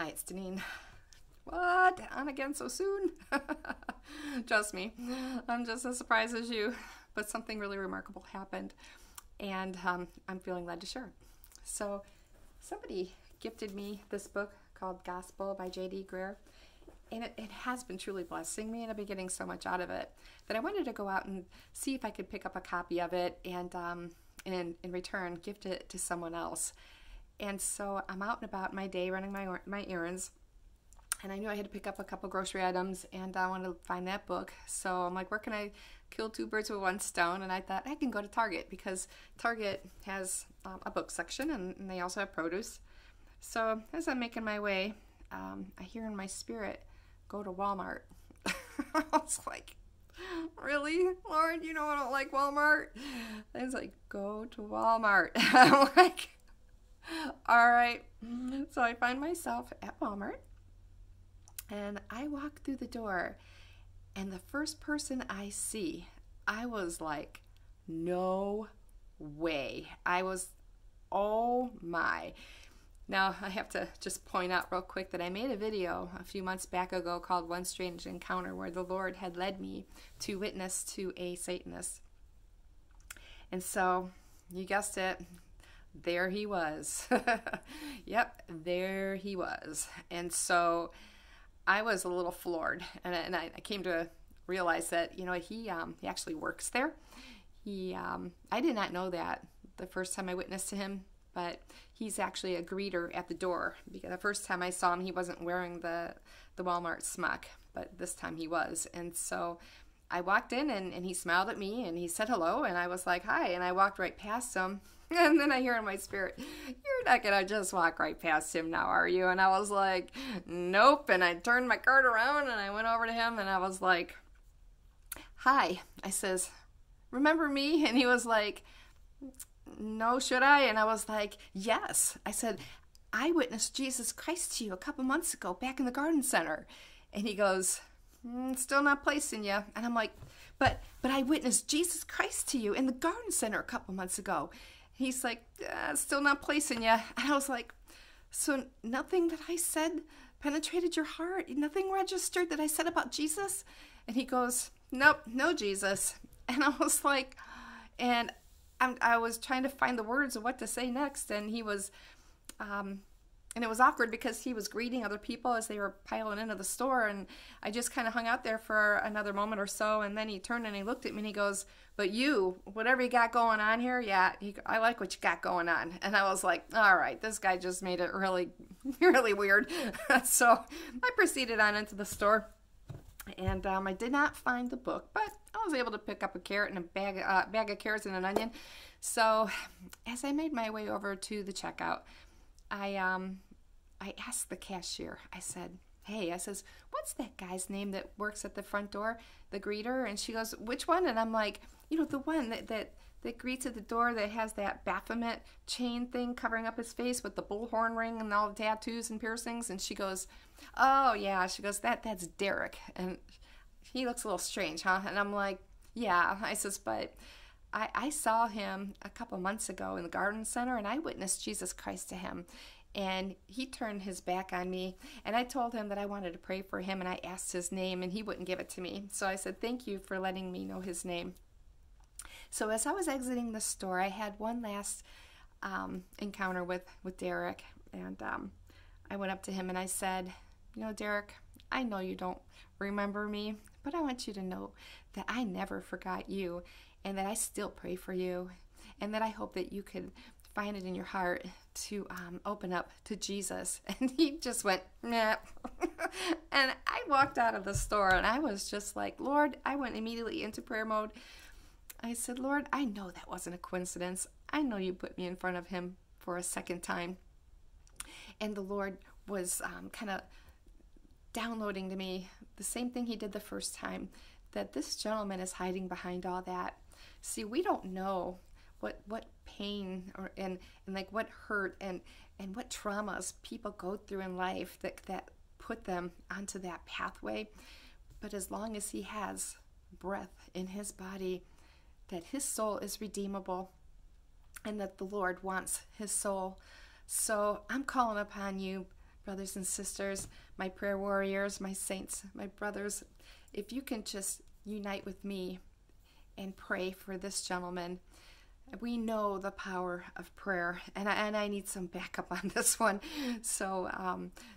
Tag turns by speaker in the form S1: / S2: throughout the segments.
S1: Hi, it's Deneen. What? On again so soon? Trust me, I'm just as surprised as you, but something really remarkable happened, and I'm feeling led to share it. So, somebody gifted me this book called Gospel by J.D. Greear, and it has been truly blessing me, and I've been getting so much out of it that I wanted to go out and see if I could pick up a copy of it and in return gift it to someone else. And so I'm out and about my day running my errands, and I knew I had to pick up a couple grocery items, and I wanted to find that book. So I'm like, where can I kill two birds with one stone? And I thought I can go to Target, because Target has a book section, and they also have produce. So as I'm making my way, I hear in my spirit, go to Walmart. I was like, really, Lord? You know I don't like Walmart? I was like, go to Walmart. I'm like, all right. So I find myself at Walmart, and I walk through the door, and the first person I see, I was like, no way. Oh my. Now, I have to just point out real quick that I made a video a few months back ago called One Strange Encounter, where the Lord had led me to witness to a Satanist. And so, you guessed it, there he was. Yep, there he was. And so, I was a little floored, and I came to realize that, you know, he actually works there. I did not know that the first time I witnessed to him, but he's actually a greeter at the door, because the first time I saw him, he wasn't wearing the Walmart smock, but this time he was. And so I walked in, and he smiled at me, and he said hello, and I was like, hi, and I walked right past him. And then I hear in my spirit, you're not going to just walk right past him now, are you? And I was like, nope. And I turned my cart around, and I went over to him, and I was like, hi. I says, remember me? And he was like, no, should I? And I was like, yes. I said, I witnessed Jesus Christ to you a couple months ago back in the garden center. And he goes, still not placing you. And I'm like, but I witnessed Jesus Christ to you in the garden center a couple months ago. He's like, still not placing you. And I was like, so nothing that I said penetrated your heart? Nothing registered that I said about Jesus? And he goes, nope, no Jesus. And I was like, and I was trying to find the words of what to say next, and he was, and it was awkward because he was greeting other people as they were piling into the store, and I just kind of hung out there for another moment or so, and then he turned and he looked at me and he goes, but you, whatever you got going on here, yeah, I like what you got going on. And I was like, all right, this guy just made it really, really weird. So I proceeded on into the store, and I did not find the book, but I was able to pick up a carrot and a bag of carrots and an onion. So as I made my way over to the checkout, I asked the cashier, I said, hey, I says, what's that guy's name that works at the front door, the greeter? And she goes, which one? And I'm like, you know, the one that greets at the door that has that Baphomet chain thing covering up his face with the bullhorn ring and all the tattoos and piercings. And she goes, oh yeah, she goes, that's Derek. And he looks a little strange, huh? And I'm like, yeah. I says, but I saw him a couple months ago in the garden center, and I witnessed Jesus Christ to him. And he turned his back on me, and I told him that I wanted to pray for him, and I asked his name, and he wouldn't give it to me. So I said, thank you for letting me know his name. So as I was exiting the store, I had one last encounter with Derek, and I went up to him and I said, you know, Derek, I know you don't remember me, but I want you to know that I never forgot you, and that I still pray for you, and that I hope that you could find it in your heart to open up to Jesus. And he just went, nah. And I walked out of the store, and I was just like, Lord, I went immediately into prayer mode. I said, Lord, I know that wasn't a coincidence. I know you put me in front of him for a second time. And the Lord was kind of downloading to me the same thing he did the first time, that this gentleman is hiding behind all that. See, we don't know what pain and like what hurt and what traumas people go through in life that put them onto that pathway. But as long as he has breath in his body, that his soul is redeemable, and that the Lord wants his soul. So I'm calling upon you, brothers and sisters, my prayer warriors, my saints, my brothers, if you can just unite with me and pray for this gentleman. We know the power of prayer, and I need some backup on this one. So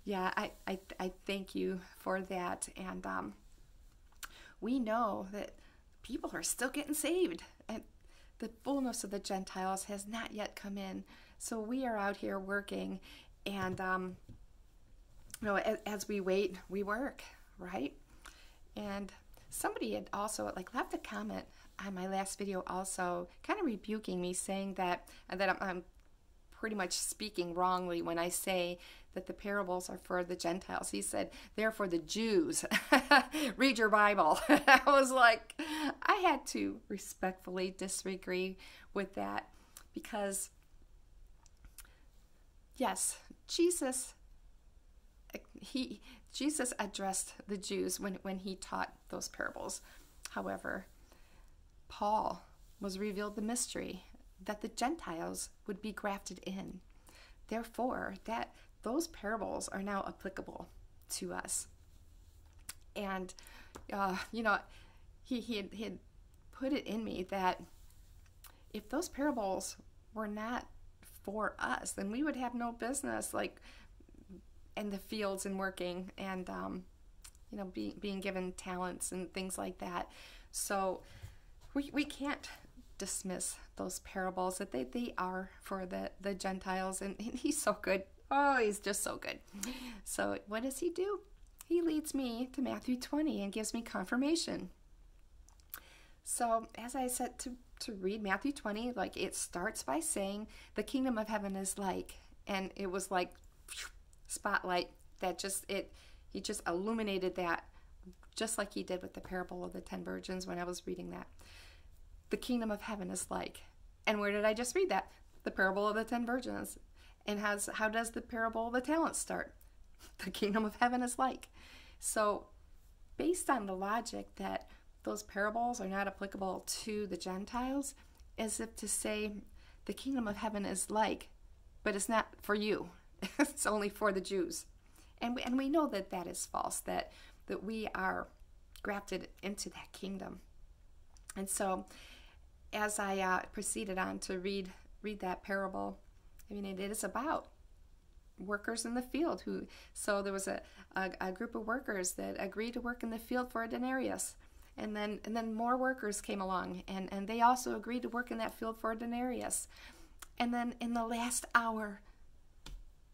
S1: yeah, I thank you for that. And we know that people are still getting saved, and the fullness of the Gentiles has not yet come in. So we are out here working, and as we wait, we work, right? And somebody had also left a comment on my last video, also kind of rebuking me, saying that I'm pretty much speaking wrongly when I say that the parables are for the Gentiles. He said they're for the Jews. Read your Bible. I was like, I had to respectfully disagree with that, because yes, Jesus addressed the Jews when he taught those parables. However, Paul was revealed the mystery that the Gentiles would be grafted in. Therefore, that those parables are now applicable to us. And he had put it in me that if those parables were not for us, then we would have no business in the fields and working, and being given talents and things like that. So we can't dismiss those parables, that they are for the Gentiles, and he's so good. Oh, he's just so good. So what does he do? He leads me to Matthew 20 and gives me confirmation. So as I said, to read Matthew 20, it starts by saying the kingdom of heaven is like, and it was like spotlight that he just illuminated that, just like he did with the parable of the 10 virgins when I was reading that. The kingdom of heaven is like, and where did I just read that? The parable of the 10 virgins. And how does the parable of the talents start? The kingdom of heaven is like. So based on the logic that those parables are not applicable to the Gentiles, as if to say the kingdom of heaven is like, but it's not for you. It's only for the Jews. And we know that is false, that we are grafted into that kingdom. And so as I proceeded on to read that parable, it is about workers in the field. So there was a group of workers that agreed to work in the field for a denarius. And then more workers came along, and they also agreed to work in that field for a denarius. And then in the last hour,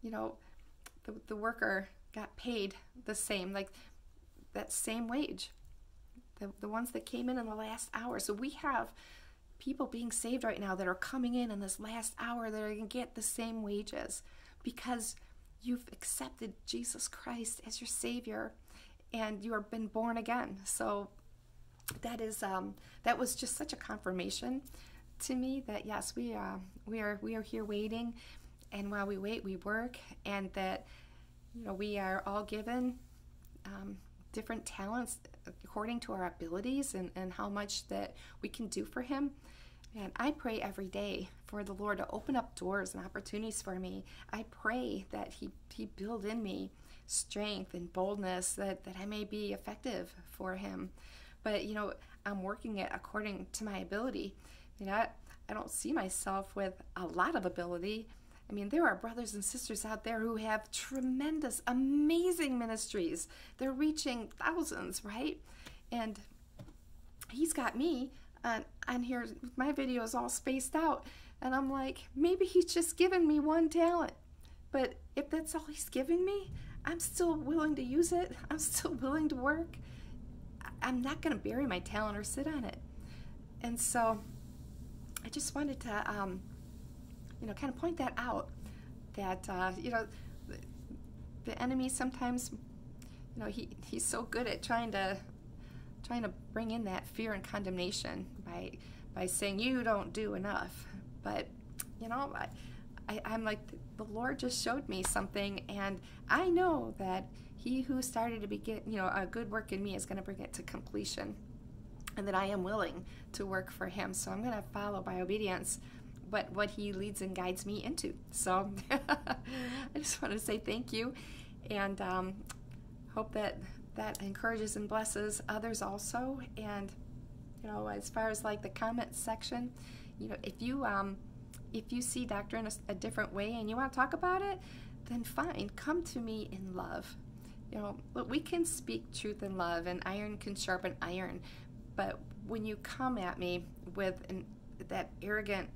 S1: the worker got paid the same, that same wage. The ones that came in the last hour. So we have people being saved right now that are coming in this last hour that are going to get the same wages, because you've accepted Jesus Christ as your Savior and you have been born again. So that was just such a confirmation to me that yes, we are here waiting, and while we wait, we work, and that we are all given different talents according to our abilities and how much that we can do for Him. And I pray every day for the Lord to open up doors and opportunities for me. I pray that He build in me strength and boldness that I may be effective for Him. But I'm working it according to my ability. I don't see myself with a lot of ability. There are brothers and sisters out there who have tremendous, amazing ministries. They're reaching thousands, right? And He's got me on here. My video is all spaced out, and I'm like, maybe He's just given me one talent. But if that's all He's giving me, I'm still willing to use it. I'm still willing to work. I'm not going to bury my talent or sit on it. And so I just wanted to kind of point that out, that the enemy sometimes, he's so good at trying to bring in that fear and condemnation by saying you don't do enough. But I'm like, the Lord just showed me something, and I know that He who started to begin a good work in me is going to bring it to completion, and that I am willing to work for Him. So I'm going to follow by obedience what he leads and guides me into. So I just want to say thank you, and hope that encourages and blesses others also. And as far as like the comment section, if you see doctrine a different way and you want to talk about it, then fine, come to me in love. We can speak truth in love, and iron can sharpen iron. But when you come at me with that arrogant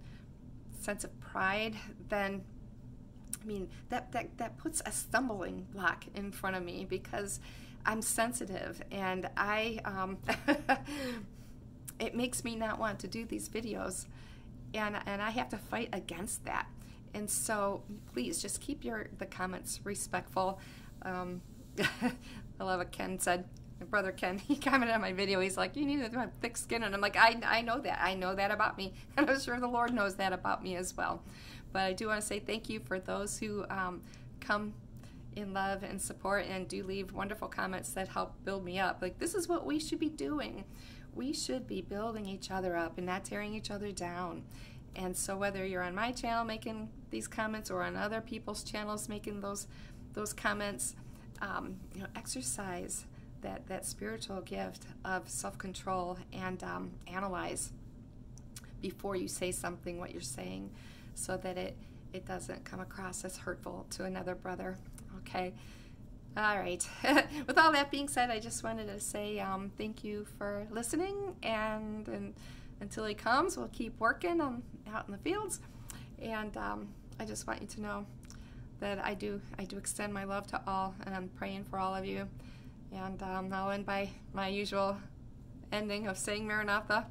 S1: sense of pride, then that puts a stumbling block in front of me, because I'm sensitive, and it makes me not want to do these videos, and I have to fight against that. And so please just keep the comments respectful. I love what Ken said. My brother Ken, he commented on my video. He's like, you need to have thick skin. And I'm like, I know that. I know that about me. And I'm sure the Lord knows that about me as well. But I do want to say thank you for those who come in love and support and do leave wonderful comments that help build me up. Like, this is what we should be doing. We should be building each other up and not tearing each other down. And so whether you're on my channel making these comments or on other people's channels making those comments, exercise that spiritual gift of self-control, and analyze before you say something what you're saying, so that it doesn't come across as hurtful to another brother. Okay. All right. With all that being said, I just wanted to say thank you for listening, and until he comes, we'll keep working out in the fields. And I just want you to know that I do extend my love to all, and I'm praying for all of you. And I'll end by my usual ending of saying Maranatha.